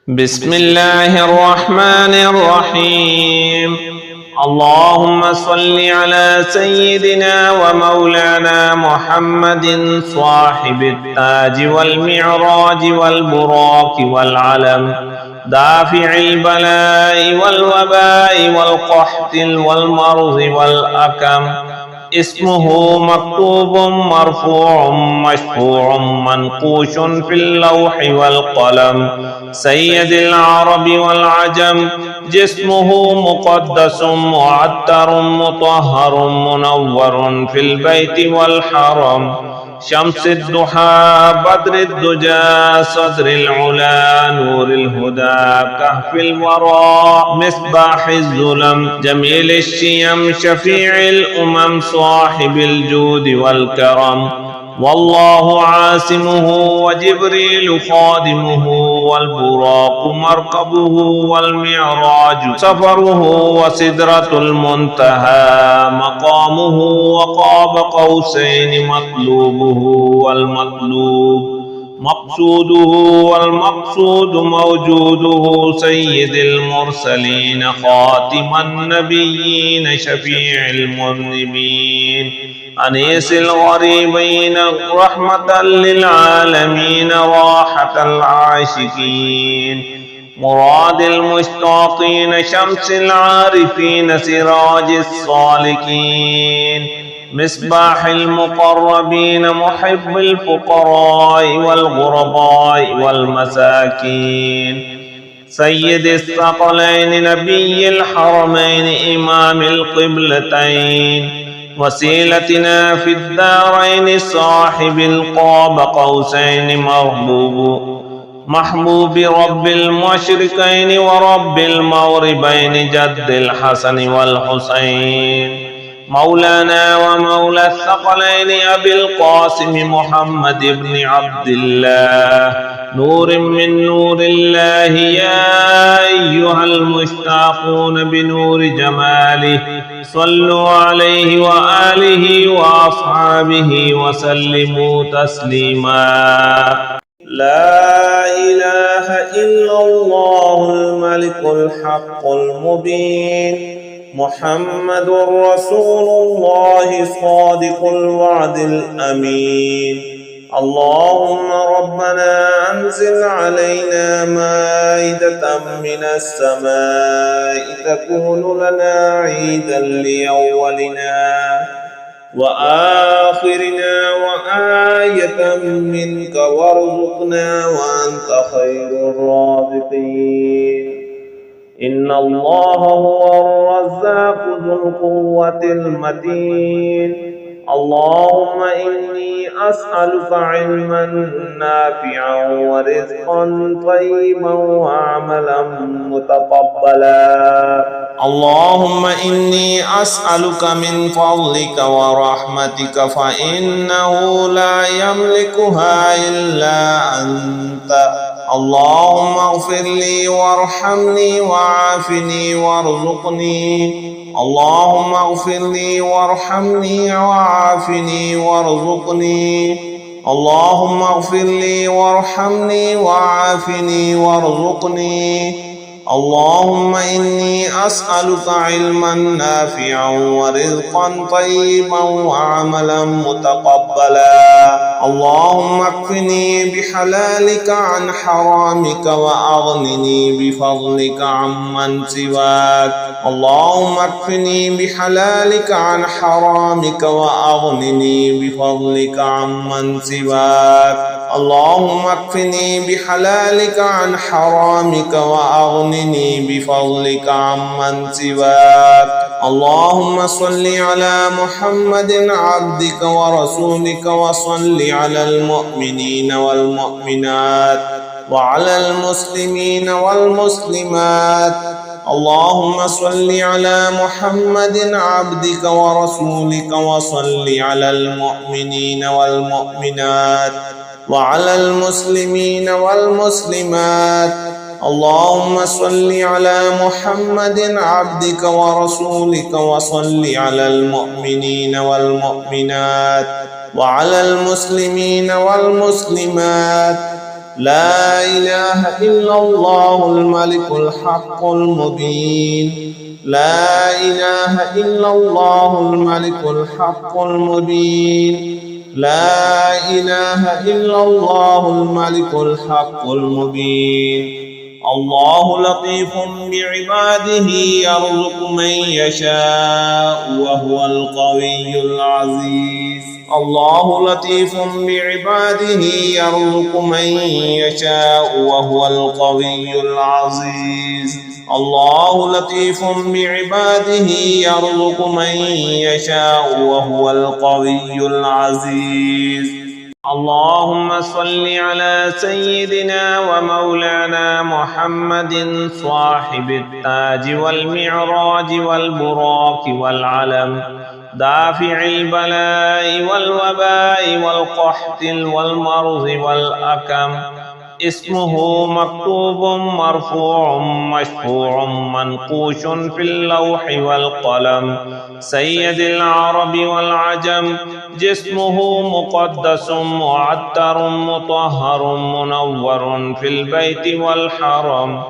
بسم الله الرحمن الرحيم. اللهم صل على سيدنا ومولانا محمد صاحب التاج والمعراج والبراق والعلم، دافع البلاء والوباء والقحط والمرض والأكم. اسمه مكتوب مرفوع مشفوع منقوش في اللوح والقلم، سيد العرب والعجم. جسمه مقدس معطر مطهر منور في البيت والحرم، شمس الضحى بدر الدجى صدر العلا نور الهدى كهف الورى مصباح الظلم، جميل الشيم شفيع الأمم صاحب الجود والكرم. والله عاصمه وجبريل خادمه والبراق مركبه والمعراج سفره وسدرة المنتهى مقامه، وقاب قوسين مطلوبه والمطلوب مقصوده والمقصود موجوده، سيد المرسلين خاتم النبيين شفيع المذنبين، أنيس الغريبين رحمة للعالمين راحة العاشقين، مراد المشتاقين شمس العارفين سراج الصالكين، مصباح المقربين محب الفقراء والغرباء والمساكين، سيد الثقلين نبي الحرمين إمام القبلتين، وسيلتنا في الدارين صاحب القاب قوسين محبوب رب المشرقين ورب المغربين جد الحسن والحسين، مولانا ومولى الثقلين أبي القاسم محمد بن عبد الله، نور من نور الله يا أيها المشتاقون بنور جماله، صلوا عليه وآله وأصحابه وسلموا تسليما. لا إله إلا الله الملك الحق المبين، محمد رسول الله صادق الوعد الأمين. اللهم ربنا أنزل علينا مائدة من السماء تكون لنا عيدا لأولنا وآخرنا وآية منك، وارزقنا وأنت خير الرازقين. إن الله هو الرزاق ذو القوة المتين. اللهم إني أسألك علما نافعا ورزقا طيبا وعملا متقبلا. اللهم إني أسألك من فضلك ورحمتك فإنه لا يملكها إلا أنت. اللهم اغفر لي وارحمني وعافني وارزقني. اللهم اغفر لي وارحمني وعافني وارزقني. اللهم اغفر لي وارحمني وعافني وارزقني. اللهم إني أسألك علما نافعا ورزقا طيبا وعملا متقبلا. اللهم اكفني بحلالك عن حرامك وأغنني بفضلك عمن سواك. اللهم اكفني بحلالك عن حرامك وأغنني بفضلك عمن سواك. اللهم اكفني بحلالك عن حرامك وأغنني بفضلك عمن سواك. اللهم صل على محمد عبدك ورسولك، وصل على المؤمنين والمؤمنات وعلى المسلمين والمسلمات. اللهم صل على محمد عبدك ورسولك، وصل على المؤمنين والمؤمنات وعلى المسلمين والمسلمات. اللهم صل على محمد عبدك ورسولك، وصل على المؤمنين والمؤمنات وعلى المسلمين والمسلمات. لا إله إلا الله الملك الحق المبين لا إله إلا الله الملك الحق المبين لا إله إلا الله الملك الحق المبين الله لطيف بعباده يرزق من يشاء وهو القوي العزيز الله لطيف بعباده يرزق من يشاء وهو القوي العزيز الله لطيف بعباده يرزق من يشاء وهو القوي العزيز اللهم صل على سيدنا ومولانا محمد صاحب التاج والمعراج والبراق والعلم دافع البلاء والوباء والقحط والمرض والأكم اسمه مكتوب مرفوع مشفوع منقوش في اللوح والقلم سيد العرب والعجم جسمه مقدس معتر مطهر منور في البيت والحرم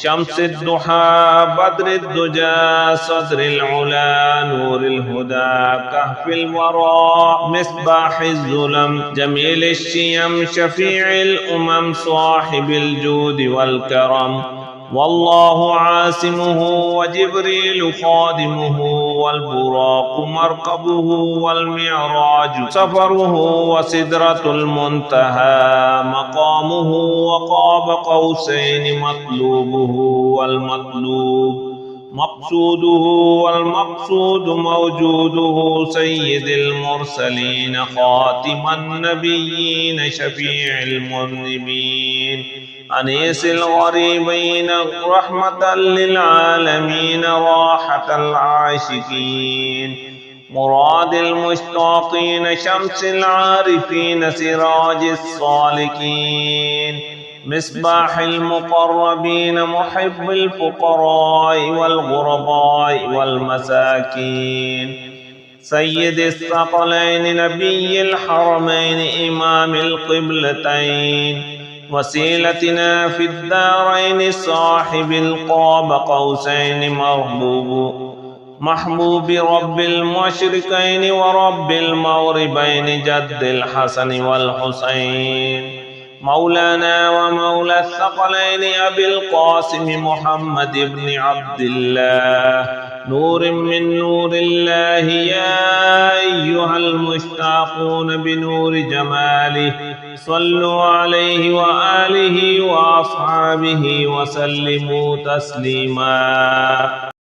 شمس الضحى بدر الدجى صدر العلا نور الهدى كهف الورى مصباح الظلم جميل الشيم شفيع الأمم صاحب الجود والكرم والله عاصمه وجبريل خادمه والبراق مركبه والمعراج سفره وسدرة المنتهى مقامه وقاب قوسين مطلوبه والمطلوب مقصوده والمقصود موجوده سيد المرسلين خاتم النبيين شفيع المذنبين أنيس الغريبين رحمة للعالمين راحة العاشقين مراد المشتاقين شمس العارفين سراج الصالكين مصباح المقربين محب الفقراء والغرباء والمساكين سيد الثقلين نبي الحرمين إمام القبلتين وسيلتنا في الدارين صاحب القاب قوسين محبوب رب المشرقين ورب المغربين جد الحسن والحسين مولانا ومولى الثقلين أبي القاسم محمد بن عبد الله نور من نور الله يا أيها المشتاقون بنور جماله صلوا عليه وآله وأصحابه وسلموا تسليما